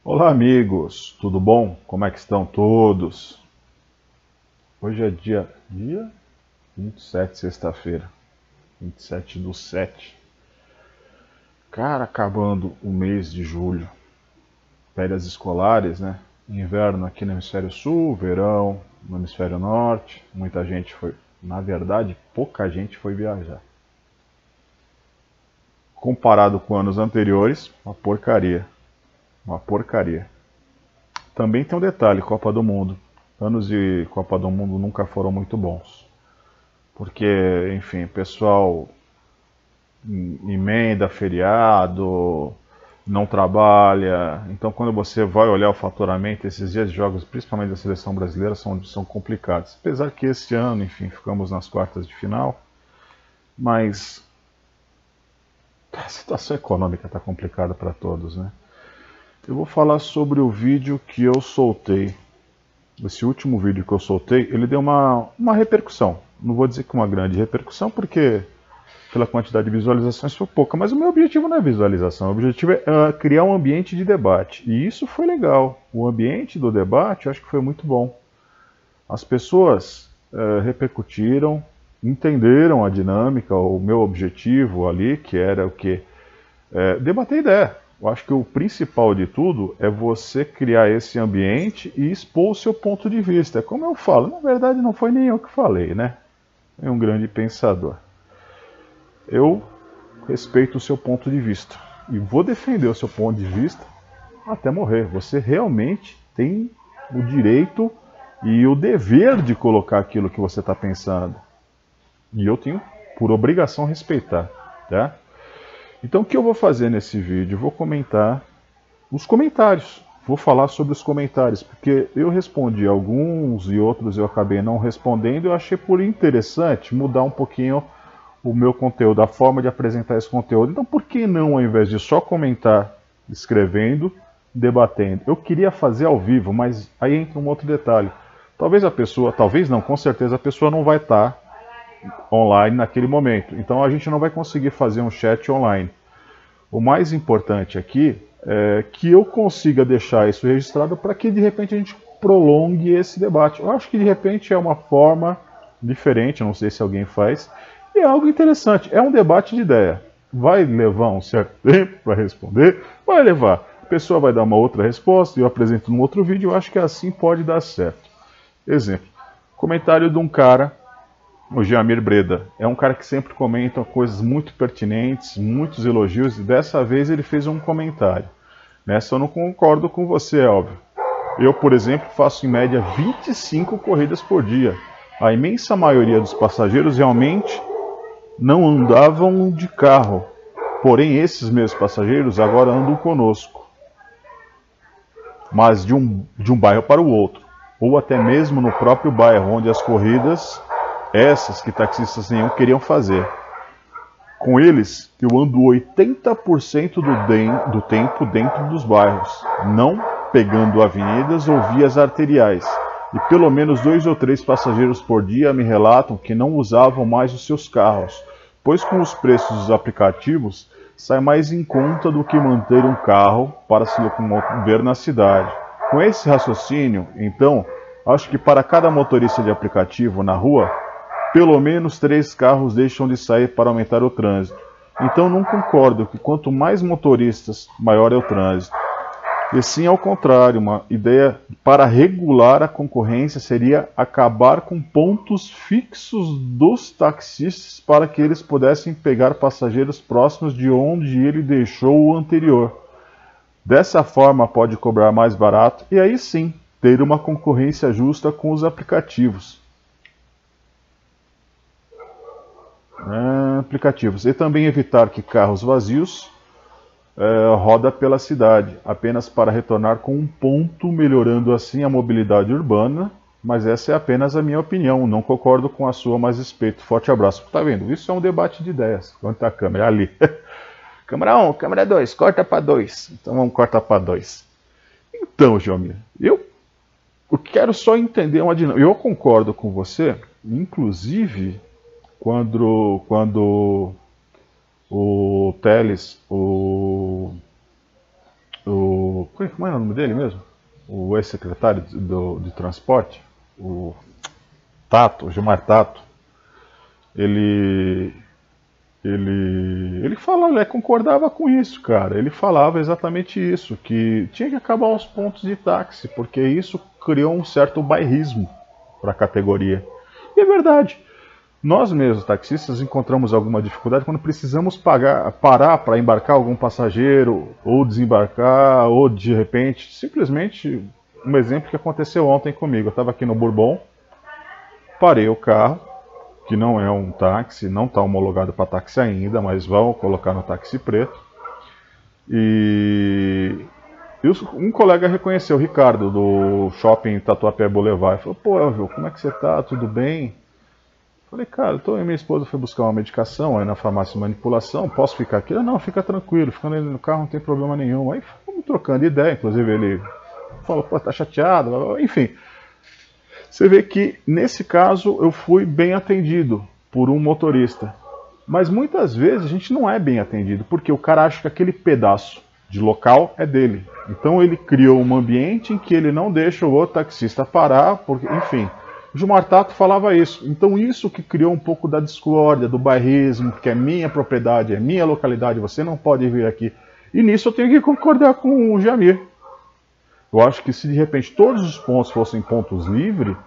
Olá, amigos, tudo bom? Como é que estão todos? Hoje é dia 27, sexta-feira, 27/7. Cara, acabando o mês de julho, férias escolares, né? Inverno aqui no hemisfério sul, verão no hemisfério norte. Muita gente foi, na verdade, pouca gente foi viajar. Comparado com anos anteriores, uma porcaria, uma porcaria. Também tem um detalhe, Copa do Mundo. Anos de Copa do Mundo nunca foram muito bons. Porque, enfim, o pessoal emenda feriado, não trabalha. Então, quando você vai olhar o faturamento, esses dias de jogos, principalmente da seleção brasileira, são complicados. Apesar que esse ano, enfim, ficamos nas quartas de final, mas a situação econômica está complicada para todos, né? Eu vou falar sobre o vídeo que eu soltei. Esse último vídeo que eu soltei, ele deu uma repercussão. Não vou dizer que uma grande repercussão, porque pela quantidade de visualizações foi pouca, mas o meu objetivo não é visualização, o objetivo é criar um ambiente de debate. E isso foi legal. O ambiente do debate eu acho que foi muito bom. As pessoas repercutiram, entenderam a dinâmica, o meu objetivo ali, que era o quê? Debater ideia. Eu acho que o principal de tudo é você criar esse ambiente e expor o seu ponto de vista. Como eu falo, na verdade não foi nem eu que falei, né? É um grande pensador. Eu respeito o seu ponto de vista e vou defender o seu ponto de vista até morrer. Você realmente tem o direito e o dever de colocar aquilo que você está pensando. E eu tenho por obrigação respeitar, tá? Então o que eu vou fazer nesse vídeo? Vou comentar os comentários. Vou falar sobre os comentários, porque eu respondi alguns e outros eu acabei não respondendo. Eu achei por interessante mudar um pouquinho o meu conteúdo, a forma de apresentar esse conteúdo. Então por que não, ao invés de só comentar escrevendo, debatendo? Eu queria fazer ao vivo, mas aí entra um outro detalhe. Talvez a pessoa, talvez não, com certeza a pessoa não vai estar online naquele momento. Então a gente não vai conseguir fazer um chat online. O mais importante aqui é que eu consiga deixar isso registrado para que de repente a gente prolongue esse debate. Eu acho que de repente é uma forma diferente, não sei se alguém faz, e é algo interessante. É um debate de ideia. Vai levar um certo tempo para responder? Vai levar. A pessoa vai dar uma outra resposta, eu apresento num outro vídeo, eu acho que assim pode dar certo. Exemplo, comentário de um cara, o Jamir Breda. É um cara que sempre comenta coisas muito pertinentes, muitos elogios, e dessa vez ele fez um comentário. Nessa eu não concordo com você, é óbvio. Eu, por exemplo, faço em média 25 corridas por dia. A imensa maioria dos passageiros realmente não andavam de carro. Porém, esses mesmos passageiros agora andam conosco. Mas de um bairro para o outro. Ou até mesmo no próprio bairro, onde as corridas, essas que taxistas nenhum queriam fazer. Com eles, eu ando 80% do tempo dentro dos bairros, não pegando avenidas ou vias arteriais. E pelo menos 2 ou 3 passageiros por dia me relatam que não usavam mais os seus carros, pois com os preços dos aplicativos sai mais em conta do que manter um carro para se locomover na cidade. Com esse raciocínio, então, acho que para cada motorista de aplicativo na rua, pelo menos 3 carros deixam de sair para aumentar o trânsito. Então não concordo que quanto mais motoristas, maior é o trânsito. E sim, ao contrário, uma ideia para regular a concorrência seria acabar com pontos fixos dos taxistas para que eles pudessem pegar passageiros próximos de onde ele deixou o anterior. Dessa forma pode cobrar mais barato e aí sim ter uma concorrência justa com os aplicativos. E também evitar que carros vazios roda pela cidade, apenas para retornar com um ponto, melhorando assim a mobilidade urbana, mas essa é apenas a minha opinião, não concordo com a sua, mas respeito. Forte abraço. Tá vendo? Isso é um debate de ideias. Onde está a câmera? Ali. Câmera 1, câmera 2, corta para 2. Então vamos cortar para 2. Então, Jomir, eu quero só entender uma dinâmica. Eu concordo com você, inclusive quando o Teles, o Como era o nome dele mesmo? O ex-secretário de transporte, o Tato, Gilmar Tato. Ele falava, ele concordava com isso, cara. Ele falava exatamente isso, que tinha que acabar os pontos de táxi, porque isso criou um certo bairrismo para a categoria. E é verdade. Nós mesmos, taxistas, encontramos alguma dificuldade quando precisamos parar para embarcar algum passageiro, ou desembarcar, ou de repente, simplesmente, um exemplo que aconteceu ontem comigo. Eu estava aqui no Bourbon, parei o carro, que não é um táxi, não está homologado para táxi ainda, mas vão colocar no táxi preto. E um colega reconheceu, o Ricardo, do shopping Tatuapé Boulevard, e falou: pô, Elvio, como é que você tá? Tudo bem? Falei: cara, eu e minha esposa foi buscar uma medicação aí na farmácia de manipulação, posso ficar aqui? Não, fica tranquilo, ficando no carro não tem problema nenhum. Aí fomos trocando ideia, inclusive ele falou: pô, tá chateado, enfim. Você vê que, nesse caso, eu fui bem atendido por um motorista. Mas muitas vezes a gente não é bem atendido, porque o cara acha que aquele pedaço de local é dele. Então ele criou um ambiente em que ele não deixa o outro taxista parar, porque, enfim. O Gilmar Tato falava isso. Então isso que criou um pouco da discórdia, do bairrismo, que é minha propriedade, é minha localidade, você não pode vir aqui. E nisso eu tenho que concordar com o Jamir. Eu acho que se de repente todos os pontos fossem pontos livres,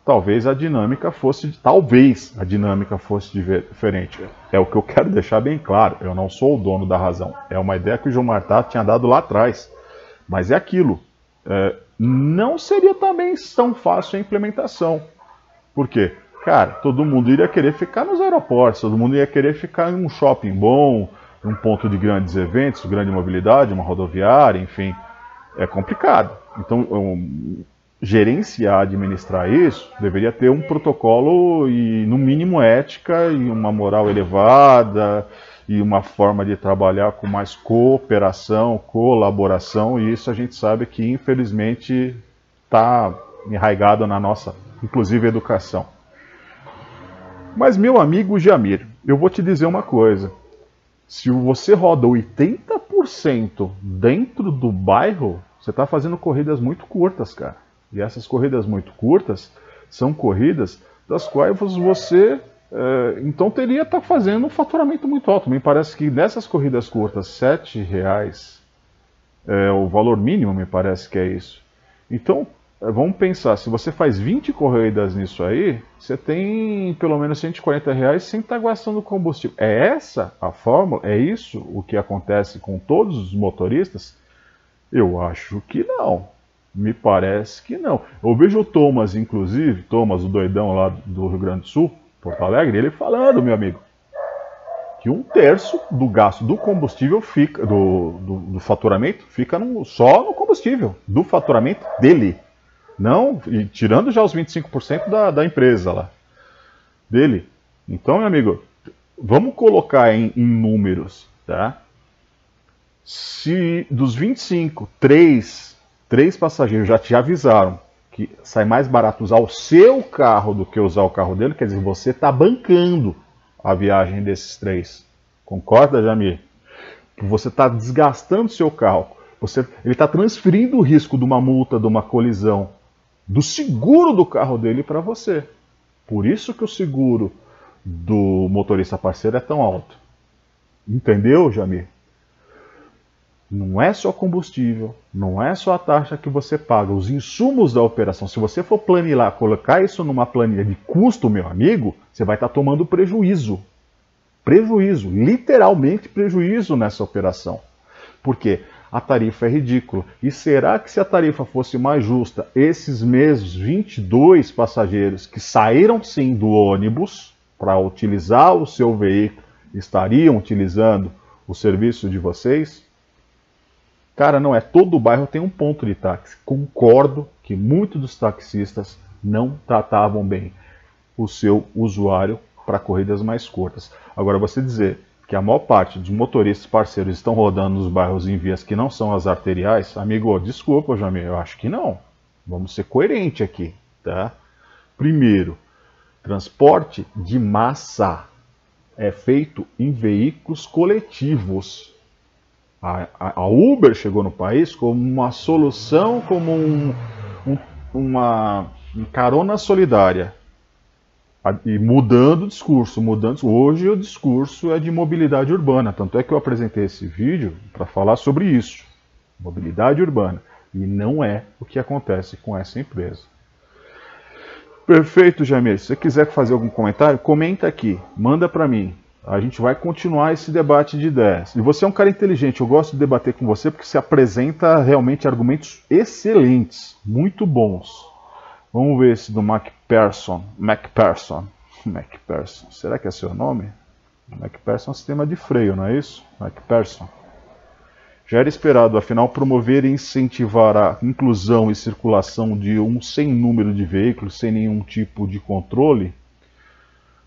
talvez a dinâmica fosse diferente. É o que eu quero deixar bem claro. Eu não sou o dono da razão. É uma ideia que o Gilmar Tato tinha dado lá atrás. Mas é aquilo. Não seria também tão fácil a implementação. Por quê? Cara, todo mundo iria querer ficar nos aeroportos, todo mundo ia querer ficar em um shopping bom, um ponto de grandes eventos, grande mobilidade, uma rodoviária, enfim. É complicado. Então, gerenciar, administrar isso, deveria ter um protocolo e, no mínimo, ética e uma moral elevada e uma forma de trabalhar com mais cooperação, colaboração, e isso a gente sabe que, infelizmente, está enraizado na nossa, inclusive, educação. Mas, meu amigo Jamir, eu vou te dizer uma coisa. Se você roda 80% dentro do bairro, você está fazendo corridas muito curtas, cara. E essas corridas muito curtas são corridas das quais você, então, teria estar fazendo um faturamento muito alto. Me parece que nessas corridas curtas, R$7 é o valor mínimo, me parece que é isso. Então, vamos pensar, se você faz 20 corridas nisso aí, você tem pelo menos R$140 sem estar gastando combustível. É essa a fórmula? É isso o que acontece com todos os motoristas? Eu acho que não. Me parece que não. Eu vejo o Thomas, inclusive, Thomas, o doidão lá do Rio Grande do Sul, Porto Alegre, ele falando, meu amigo, que 1/3 do gasto do combustível fica, do faturamento, fica só no combustível, do faturamento dele. Não, tirando já os 25% da empresa lá, dele. Então, meu amigo, vamos colocar em números, tá? Se dos 25, 3 passageiros já te avisaram que sai mais barato usar o seu carro do que usar o carro dele, quer dizer, você está bancando a viagem desses 3. Concorda, Jamir? Você está desgastando seu carro. Ele está transferindo o risco de uma multa, de uma colisão, do seguro do carro dele para você. Por isso que o seguro do motorista parceiro é tão alto. Entendeu, Jamir? Não é só combustível, não é só a taxa que você paga, os insumos da operação. Se você for planilar, colocar isso numa planilha de custo, meu amigo, você vai estar tomando prejuízo. Prejuízo, literalmente prejuízo nessa operação. Por quê? A tarifa é ridícula. E será que se a tarifa fosse mais justa, esses mesmos 22 passageiros que saíram sim do ônibus para utilizar o seu veículo, estariam utilizando o serviço de vocês? Cara, não é. Todo o bairro tem um ponto de táxi. Concordo que muitos dos taxistas não tratavam bem o seu usuário para corridas mais curtas. Agora, você dizer que a maior parte dos motoristas parceiros estão rodando nos bairros em vias que não são as arteriais, amigo, desculpa, Jamir, eu acho que não. Vamos ser coerentes aqui, tá? Primeiro, transporte de massa é feito em veículos coletivos. A Uber chegou no país como uma solução, como uma carona solidária. E mudando o discurso, hoje o discurso é de mobilidade urbana, tanto é que eu apresentei esse vídeo para falar sobre isso, mobilidade urbana, e não é o que acontece com essa empresa. Perfeito, Jamir. Se você quiser fazer algum comentário, comenta aqui, manda para mim. A gente vai continuar esse debate de ideias. E você é um cara inteligente, eu gosto de debater com você porque você apresenta realmente argumentos excelentes, muito bons. Vamos ver esse do MacPherson. Será que é seu nome? MacPherson é um sistema de freio, não é isso? MacPherson. Já era esperado, afinal, promover e incentivar a inclusão e circulação de um sem número de veículos, sem nenhum tipo de controle,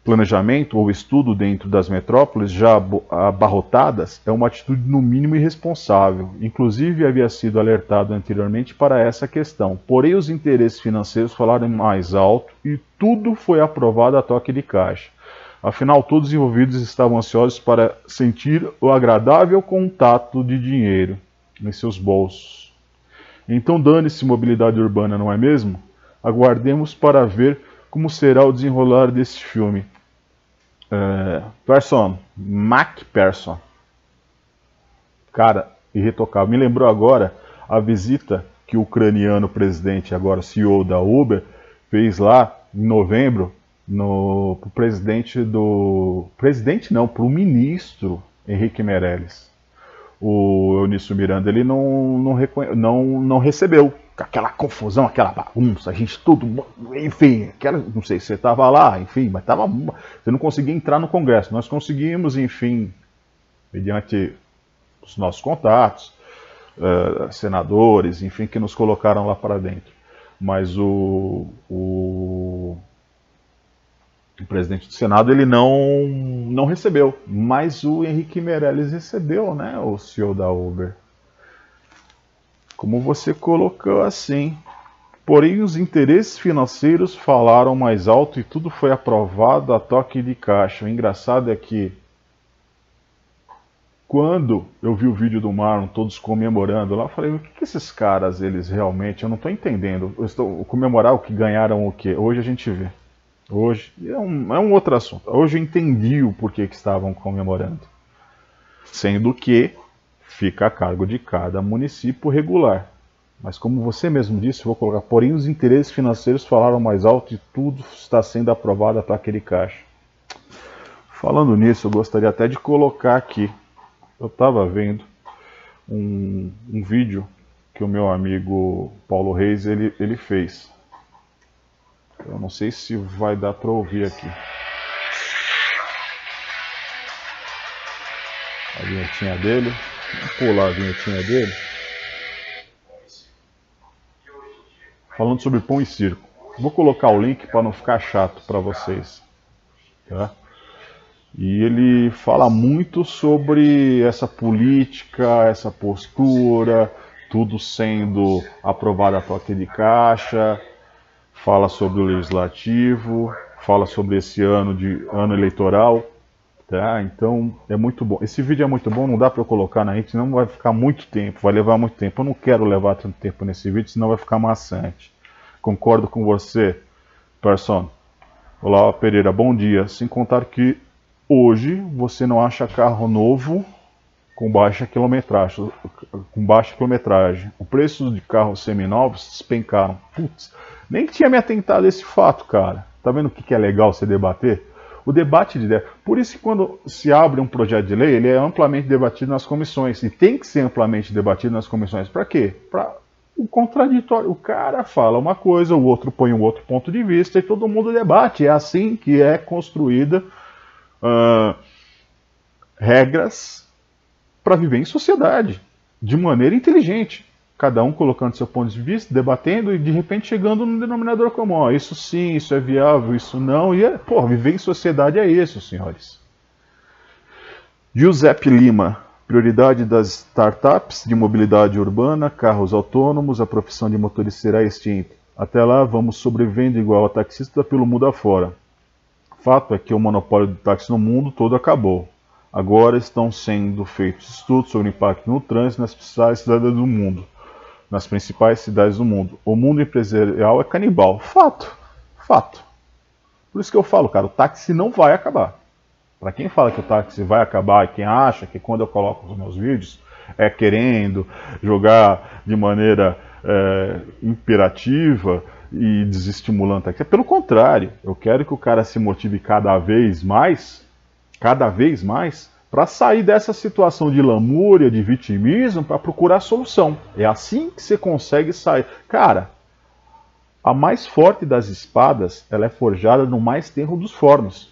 planejamento ou estudo dentro das metrópoles já abarrotadas é uma atitude no mínimo irresponsável. Inclusive havia sido alertado anteriormente para essa questão. Porém os interesses financeiros falaram mais alto e tudo foi aprovado a toque de caixa. Afinal todos os envolvidos estavam ansiosos para sentir o agradável contato de dinheiro em seus bolsos. Então dane-se mobilidade urbana, não é mesmo? Aguardemos para ver como será o desenrolar desse filme. MacPherson. Cara, irretocável. Me lembrou agora a visita que o ucraniano presidente, agora CEO da Uber, fez lá em novembro pro presidente do... Presidente não, pro ministro Henrique Meirelles. O Eunício Miranda, ele não recebeu. Aquela confusão, aquela bagunça, a gente tudo, enfim, não sei se você estava lá, enfim, mas você não conseguia entrar no Congresso. Nós conseguimos, enfim, mediante os nossos contatos, senadores, enfim, que nos colocaram lá para dentro. Mas o presidente do Senado, ele não recebeu, mas o Henrique Meirelles recebeu, né, o CEO da Uber. Como você colocou assim. Porém, os interesses financeiros falaram mais alto e tudo foi aprovado a toque de caixa. O engraçado é que, quando eu vi o vídeo do Marlon, todos comemorando lá, eu falei, o que esses caras, eles realmente, eu não estou entendendo. Eu estou comemorar o que ganharam o quê? Hoje a gente vê. Hoje, é um outro assunto. Hoje eu entendi o porquê que estavam comemorando. Sendo que fica a cargo de cada município regular. Mas como você mesmo disse, vou colocar, porém os interesses financeiros falaram mais alto e tudo está sendo aprovado a toque de caixa. Falando nisso, eu gostaria até de colocar aqui, eu estava vendo um vídeo que o meu amigo Paulo Reis ele fez. Eu não sei se vai dar para ouvir aqui. A vinhetinha dele. Vamos pular a vinhetinha dele. Falando sobre pão e circo. Vou colocar o link para não ficar chato para vocês. Tá? E ele fala muito sobre essa política, essa postura, tudo sendo aprovado a toque de caixa. Fala sobre o legislativo, fala sobre esse ano eleitoral. Tá? Então é muito bom. Esse vídeo é muito bom, não dá para eu colocar na rede, senão vai ficar muito tempo, vai levar muito tempo. Eu não quero levar tanto tempo nesse vídeo, senão vai ficar maçante. Concordo com você, Person. Olá, Pereira, bom dia. Sem contar que hoje você não acha carro novo com baixa quilometragem. O preço de carros seminovos despencaram. Putz, nem tinha me atentado a esse fato, cara. Tá vendo o que é legal você debater? O debate de ideia. Por isso que quando se abre um projeto de lei, ele é amplamente debatido nas comissões. E tem que ser amplamente debatido nas comissões. Para quê? Para o contraditório. O cara fala uma coisa, o outro põe um outro ponto de vista e todo mundo debate. É assim que é construída regras para viver em sociedade, de maneira inteligente. Cada um colocando seu ponto de vista, debatendo e de repente chegando num denominador comum. Ó, isso sim, isso é viável, isso não. E, viver em sociedade é isso, senhores. Giuseppe Lima. Prioridade das startups de mobilidade urbana, carros autônomos, a profissão de motorista será extinta. Até lá, vamos sobrevivendo igual a taxista pelo mundo afora. Fato é que o monopólio do táxi no mundo todo acabou. Agora estão sendo feitos estudos sobre o impacto no trânsito nas principais cidades do mundo. Nas principais cidades do mundo. O mundo empresarial é canibal. Fato. Fato. Por isso que eu falo, cara, o táxi não vai acabar. Para quem fala que o táxi vai acabar e quem acha que quando eu coloco os meus vídeos é querendo jogar de maneira imperativa e desestimulando o táxi, é pelo contrário. Eu quero que o cara se motive cada vez mais, para sair dessa situação de lamúria, de vitimismo, para procurar solução. É assim que você consegue sair. Cara, a mais forte das espadas, ela é forjada no mais tenro dos fornos.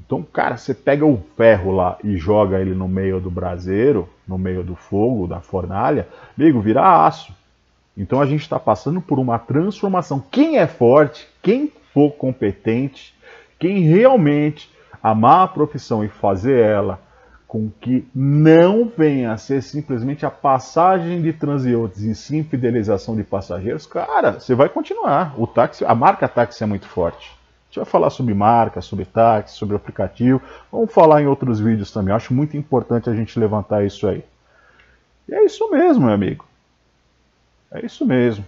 Então, cara, você pega o ferro lá e joga ele no meio do braseiro, no meio do fogo, da fornalha, amigo, vira aço. Então a gente está passando por uma transformação. Quem é forte, quem for competente, quem realmente amar a profissão e fazer ela com que não venha a ser simplesmente a passagem de transeuntes e sim fidelização de passageiros, cara, você vai continuar. O táxi, a marca táxi é muito forte. A gente vai falar sobre marca, sobre táxi, sobre aplicativo. Vamos falar em outros vídeos também. Eu acho muito importante a gente levantar isso aí. E é isso mesmo, meu amigo. É isso mesmo.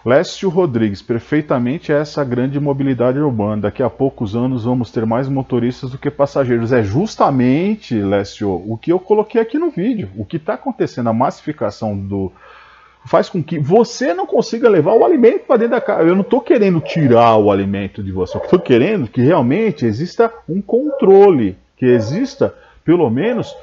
Lécio Rodrigues, perfeitamente essa grande mobilidade urbana. Daqui a poucos anos vamos ter mais motoristas do que passageiros. É justamente, Lécio, o que eu coloquei aqui no vídeo. O que está acontecendo, a massificação do... faz com que você não consiga levar o alimento para dentro da casa. Eu não estou querendo tirar o alimento de você. Eu estou querendo que realmente exista um controle. Que exista, pelo menos...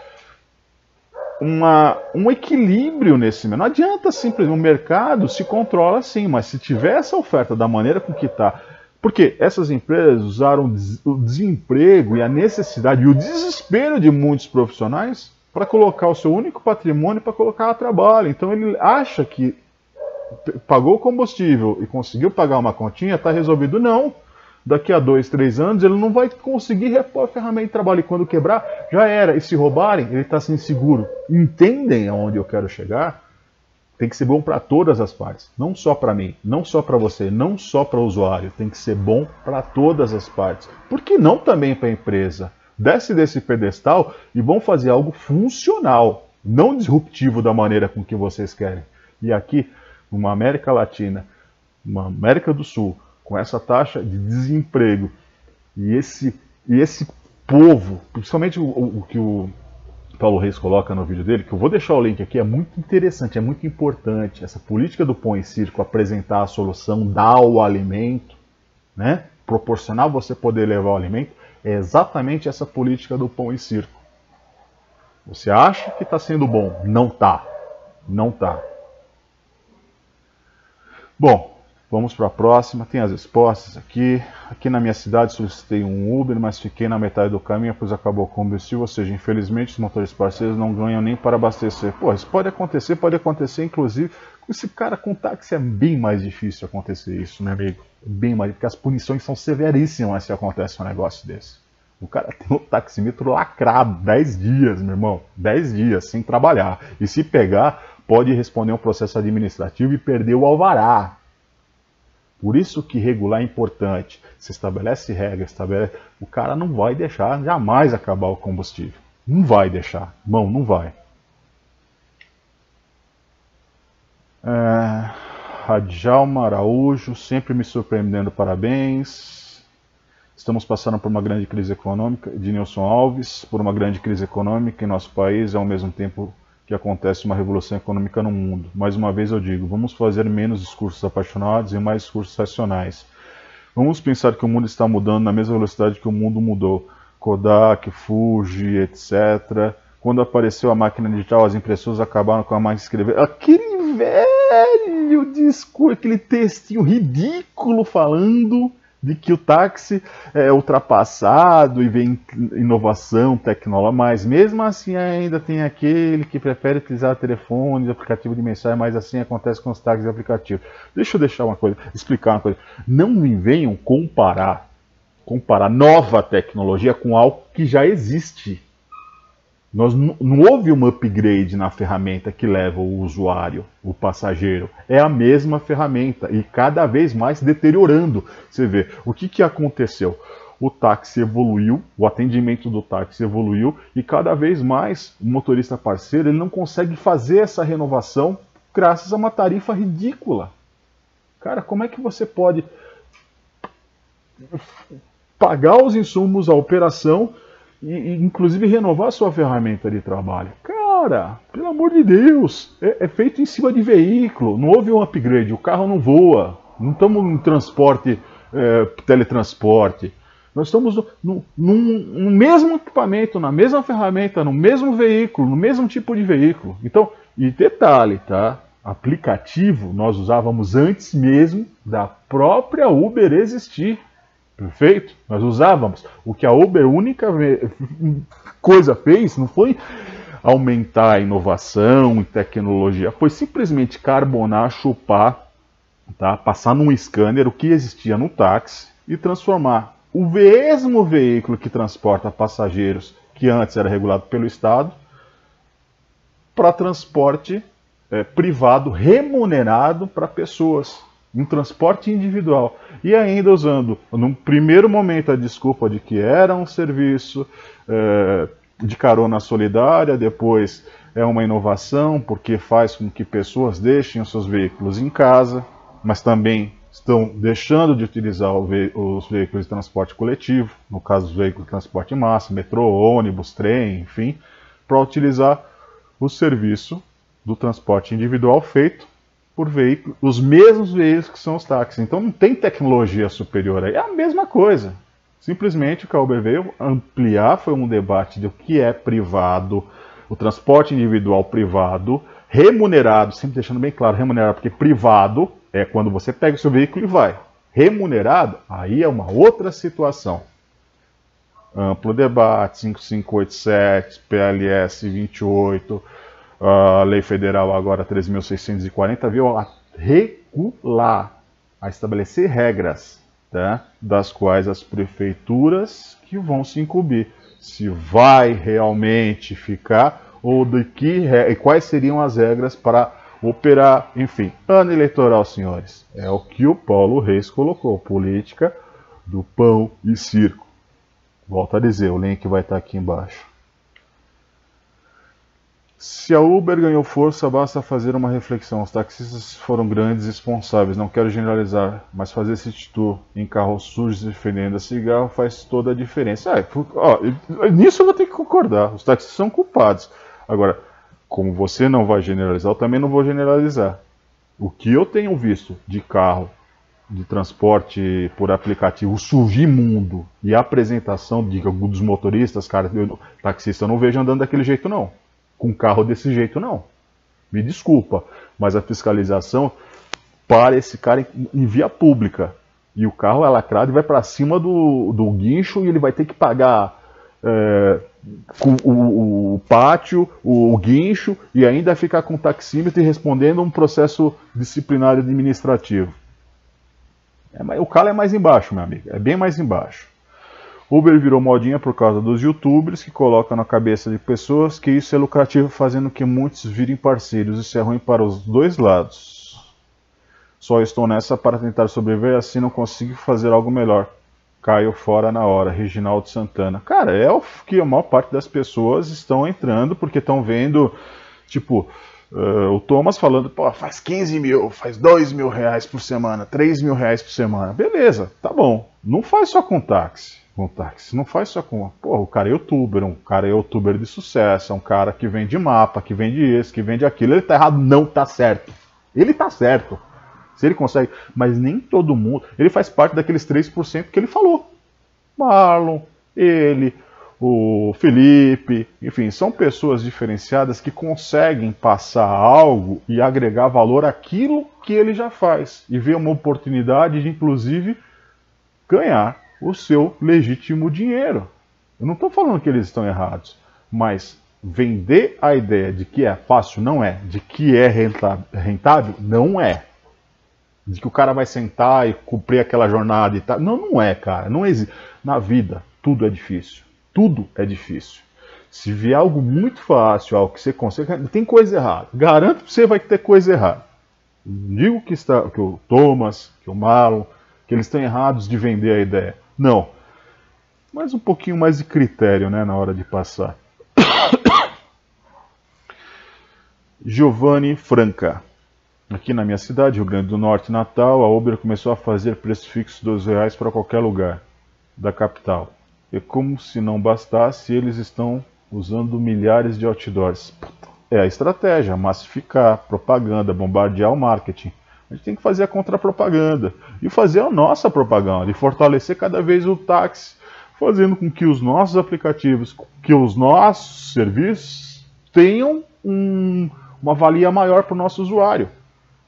um equilíbrio nesse mercado. Não adianta simplesmente, o mercado se controla sim, mas se tiver essa oferta da maneira com que está, porque essas empresas usaram o desemprego e a necessidade e o desespero de muitos profissionais para colocar o seu único patrimônio para colocar a trabalho. Então ele acha que pagou o combustível e conseguiu pagar uma continha, está resolvido. Não. Daqui a 2, 3 anos ele não vai conseguir repor a ferramenta de trabalho. E quando quebrar, já era. E se roubarem, ele está sem seguro. Entendem aonde eu quero chegar? Tem que ser bom para todas as partes. Não só para mim, não só para você, não só para o usuário. Tem que ser bom para todas as partes. Por que não também para a empresa? Desce desse pedestal e vão fazer algo funcional. Não disruptivo da maneira com que vocês querem. E aqui, numa América Latina, uma América do Sul, com essa taxa de desemprego e esse povo, principalmente o que o Paulo Reis coloca no vídeo dele, que eu vou deixar o link aqui, é muito interessante, é muito importante, essa política do pão e circo, apresentar a solução, dar o alimento, né? Proporcionar você poder levar o alimento, é exatamente essa política do pão e circo. Você acha que está sendo bom? Não está. Não está. Bom, vamos para a próxima. Tem as respostas aqui. Aqui na minha cidade solicitei um Uber, mas fiquei na metade do caminho, pois acabou o combustível. Ou seja, infelizmente os motoristas parceiros não ganham nem para abastecer. Pô, isso pode acontecer, inclusive, com esse cara com táxi é bem mais difícil acontecer isso, meu amigo. Bem mais, porque as punições são severíssimas se acontece um negócio desse. O cara tem o taxímetro lacrado, 10 dias, meu irmão. 10 dias, sem trabalhar. E se pegar, pode responder um processo administrativo e perder o alvará. Por isso que regular é importante. Se estabelece regras, o cara não vai deixar jamais acabar o combustível. Não vai deixar. Bom, não vai. Radjalma Araújo, sempre me surpreendendo, parabéns. Estamos passando por uma grande crise econômica. De Nilson Alves, por uma grande crise econômica em nosso país, ao mesmo tempo que acontece uma revolução econômica no mundo. Mais uma vez eu digo, vamos fazer menos discursos apaixonados e mais discursos racionais. Vamos pensar que o mundo está mudando na mesma velocidade que o mundo mudou. Kodak, Fuji, etc. Quando apareceu a máquina digital, as impressoras acabaram com a máquina de escrever. Aquele velho discurso, aquele textinho ridículo falando de que o táxi é ultrapassado e vem inovação, tecnologia, mas mesmo assim ainda tem aquele que prefere utilizar telefone, aplicativo de mensagem, mas assim acontece com os táxis e aplicativos. Deixa eu explicar uma coisa. Não me venham comparar nova tecnologia com algo que já existe. Não houve um upgrade na ferramenta que leva o usuário, o passageiro. É a mesma ferramenta e cada vez mais deteriorando. Você vê, o que aconteceu? o táxi evoluiu, o atendimento do táxi evoluiu e cada vez mais o motorista parceiro ele não consegue fazer essa renovação graças a uma tarifa ridícula. Cara, como é que você pode pagar os insumos, a operação e inclusive renovar a sua ferramenta de trabalho? Cara, pelo amor de Deus, é feito em cima de veículo, não houve um upgrade, o carro não voa, não estamos em transporte, teletransporte. Nós estamos no mesmo equipamento, na mesma ferramenta, no mesmo veículo, no mesmo tipo de veículo. Então, e detalhe, tá? Aplicativo nós usávamos antes mesmo da própria Uber existir. Perfeito? Nós usávamos. O que a Uber única coisa fez não foi aumentar a inovação e tecnologia, foi simplesmente carbonar, chupar, tá? Passar num scanner o que existia no táxi e transformar o mesmo veículo que transporta passageiros, que antes era regulado pelo Estado, para transporte privado remunerado para pessoas, um transporte individual. E ainda usando, num primeiro momento, a desculpa de que era um serviço de carona solidária, depois é uma inovação, porque faz com que pessoas deixem os seus veículos em casa, mas também estão deixando de utilizar os veículos de transporte coletivo, no caso os veículos de transporte em massa, metrô, ônibus, trem, enfim, para utilizar o serviço do transporte individual feito por veículos, os mesmos veículos que são os táxis. Então não tem tecnologia superior aí, é a mesma coisa. Simplesmente o que a Uber veio ampliar foi um debate do que é privado, o transporte individual privado, remunerado, sempre deixando bem claro, remunerado, porque privado é quando você pega o seu veículo e vai. Remunerado, aí é uma outra situação. Amplo debate, 5587, PLS 28, a Lei Federal agora 3.640, veio a regular, a estabelecer regras, tá? Das quais as prefeituras que vão se incumbir. Se vai realmente ficar, ou e quais seriam as regras para operar, enfim. Ano eleitoral, senhores, é o que o Paulo Reis colocou, política do pão e circo. Volto a dizer, o link vai estar aqui embaixo. Se a Uber ganhou força, basta fazer uma reflexão. Os taxistas foram grandes responsáveis, não quero generalizar, mas fazer esse tour em carros sujos defendendo a cigarro faz toda a diferença. Nisso eu vou ter que concordar, os taxistas são culpados. Agora, como você não vai generalizar, eu também não vou generalizar. O que eu tenho visto de carro, de transporte por aplicativo sujo imundo e a apresentação dos motoristas, cara, taxista eu não vejo andando daquele jeito não. Com carro desse jeito não. Me desculpa, mas a fiscalização para esse cara em via pública. E o carro é lacrado e vai para cima do guincho e ele vai ter que pagar o pátio, o guincho e ainda ficar com o taxímetro e respondendo a um processo disciplinar administrativo. O calo é mais embaixo, meu amigo. É bem mais embaixo. Uber virou modinha por causa dos youtubers que colocam na cabeça de pessoas que isso é lucrativo, fazendo que muitos virem parceiros. Isso é ruim para os dois lados. Só estou nessa para tentar sobreviver, assim não consigo fazer algo melhor. Caio fora na hora. Reginaldo Santana. Cara, é o que a maior parte das pessoas estão entrando porque estão vendo, tipo, o Thomas falando, pô, faz 15 mil, faz 2 mil reais por semana, 3 mil reais por semana. Beleza, tá bom. Não faz só com táxi. Não faz só com... Pô, o cara é youtuber, um cara é youtuber de sucesso, é um cara que vende mapa, que vende isso, que vende aquilo. Ele tá errado, não tá certo. Ele tá certo. Se ele consegue... Mas nem todo mundo... Ele faz parte daqueles 3% que ele falou. Marlon, ele, o Felipe, enfim, são pessoas diferenciadas que conseguem passar algo e agregar valor àquilo que ele já faz. E ver uma oportunidade de, inclusive, ganhar o seu legítimo dinheiro. Eu não estou falando que eles estão errados, mas vender a ideia de que é fácil não é, de que é rentável não é, de que o cara vai sentar e cumprir aquela jornada e tal. Não é, cara, não existe. Na vida, tudo é difícil. Tudo é difícil. Se vier algo muito fácil, algo que você consegue, tem coisa errada. Garanto que você vai ter coisa errada. Digo que o Thomas, que o Marlon, que eles estão errados de vender a ideia. Não. mas um pouquinho mais de critério, né, na hora de passar. Giovanni Franca. Aqui na minha cidade, Rio Grande do Norte, Natal, a Uber começou a fazer preço fixo de R$12 para qualquer lugar da capital. E como se não bastasse, eles estão usando milhares de outdoors. É a estratégia, massificar, propaganda, bombardear o marketing. A gente tem que fazer a contrapropaganda e fazer a nossa propaganda e fortalecer cada vez o táxi, fazendo com que os nossos aplicativos, que os nossos serviços tenham uma valia maior para o nosso usuário.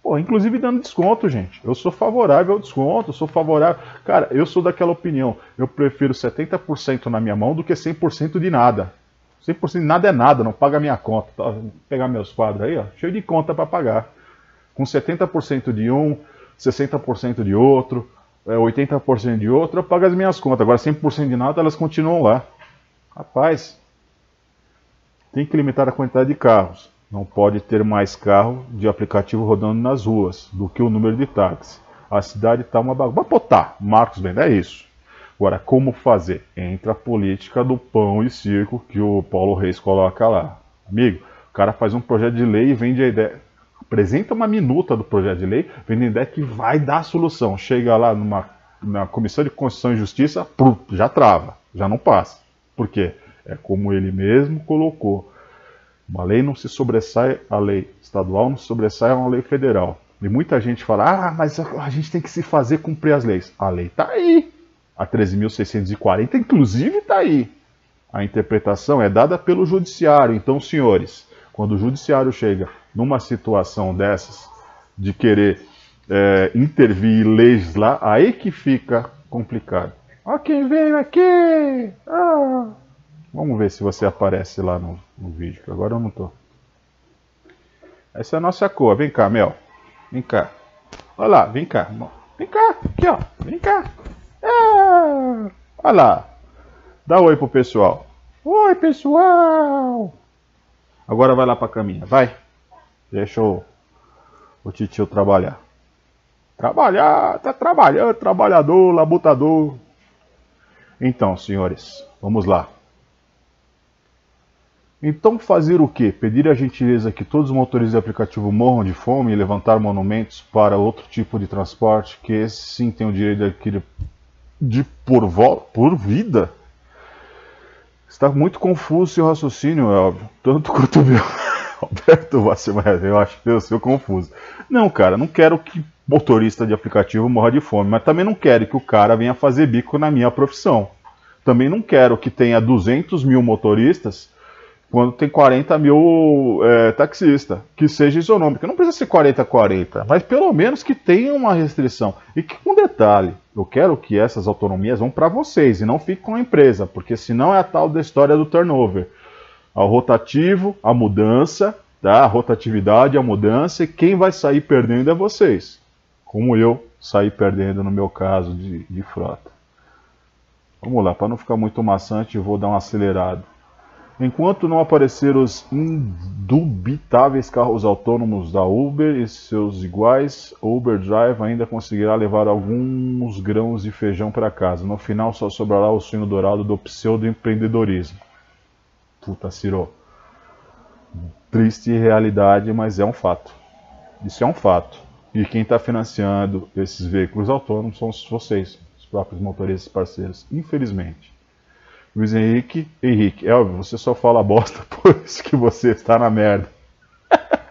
Pô, inclusive dando desconto, gente. Eu sou favorável ao desconto, sou favorável... Cara, eu sou daquela opinião. Eu prefiro 70% na minha mão do que 100% de nada. 100% de nada é nada, não paga a minha conta. Tá? Vou pegar meus quadros aí, ó, cheio de conta para pagar. Com 70% de um, 60% de outro, 80% de outro, eu pago as minhas contas. Agora 100% de nada, elas continuam lá. Rapaz, tem que limitar a quantidade de carros. Não pode ter mais carro de aplicativo rodando nas ruas do que o número de táxis. A cidade está uma bagunça. Mas pô, tá, Marcos Benda, é isso. Agora, como fazer? Entra a política do pão e circo que o Paulo Reis coloca lá. Amigo, o cara faz um projeto de lei e vende a ideia. Apresenta uma minuta do projeto de lei, vende a ideia que vai dar a solução. Chega lá na Comissão de Constituição e Justiça, já trava, já não passa. Por quê? É como ele mesmo colocou. Uma lei não se sobressai a lei estadual, não se sobressai a uma lei federal. E muita gente fala, mas a gente tem que se fazer cumprir as leis. A lei está aí. A 13.640, inclusive, está aí. A interpretação é dada pelo judiciário. Então, senhores, quando o judiciário chega numa situação dessas, de querer intervir e legislar, aí que fica complicado. Ó quem veio aqui! Ah. Vamos ver se você aparece lá no vídeo, que agora eu não tô. Essa é a nossa cor. Vem cá, Mel. Vem cá. Olha lá, vem cá. Vem cá, aqui ó. Vem cá. Ah, olha lá. Dá oi pro pessoal. Oi, pessoal. Agora vai lá pra caminha, vai. Deixa o titio trabalhar. Trabalhar, tá trabalhando, trabalhador, labutador. Então, senhores, vamos lá. Então fazer o quê? Pedir a gentileza que todos os motoristas de aplicativo morram de fome e levantar monumentos para outro tipo de transporte, que esse sim tem o direito de adquirir por vida? Está muito confuso seu raciocínio, Elvio. Tanto quanto o meu. Alberto Vassimar, eu acho que eu sou confuso. Não, cara, não quero que motorista de aplicativo morra de fome, mas também não quero que o cara venha fazer bico na minha profissão. Também não quero que tenha 200 mil motoristas quando tem 40 mil taxistas, que seja isonômico. Não precisa ser 40-40, mas pelo menos que tenha uma restrição. E que, com detalhe, eu quero que essas autonomias vão para vocês e não fiquem com a empresa, porque senão é a tal da história do turnover. Ao rotativo, a mudança, tá? A rotatividade, a mudança, e quem vai sair perdendo é vocês. Como eu saí perdendo no meu caso de frota. Vamos lá, para não ficar muito maçante, eu vou dar um acelerado. Enquanto não aparecer os indubitáveis carros autônomos da Uber e seus iguais, o Uber Drive ainda conseguirá levar alguns grãos de feijão para casa. No final só sobrará o sonho dourado do pseudo-empreendedorismo. Puta, Ciro. Triste realidade, mas é um fato. Isso é um fato. E quem está financiando esses veículos autônomos são vocês, os próprios motoristas parceiros, infelizmente. Luiz Henrique, Elvio, você só fala bosta, por isso que você está na merda.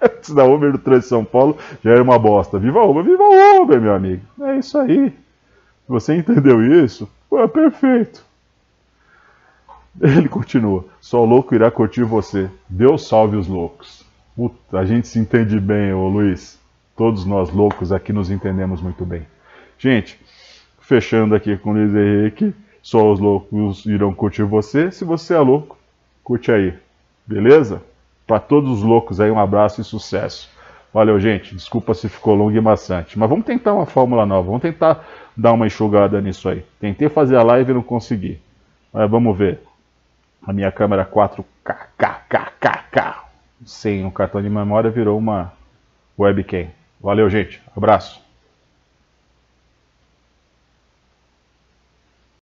Antes da Uber do Trânsito de São Paulo já era uma bosta. Viva a Uber, meu amigo. É isso aí. Você entendeu isso? Pô, é perfeito. Ele continua. Só o louco irá curtir você. Deus salve os loucos. Puta, a gente se entende bem, ô Luiz. Todos nós loucos aqui nos entendemos muito bem. Gente, fechando aqui com o Luiz Henrique. Só os loucos irão curtir você. Se você é louco, curte aí. Beleza? Para todos os loucos aí, um abraço e sucesso. Valeu, gente. Desculpa se ficou longo e maçante. Mas vamos tentar uma fórmula nova. Vamos tentar dar uma enxugada nisso aí. Tentei fazer a live e não consegui. Mas vamos ver. A minha câmera 4K sem um cartão de memória virou uma webcam. Valeu, gente. Abraço.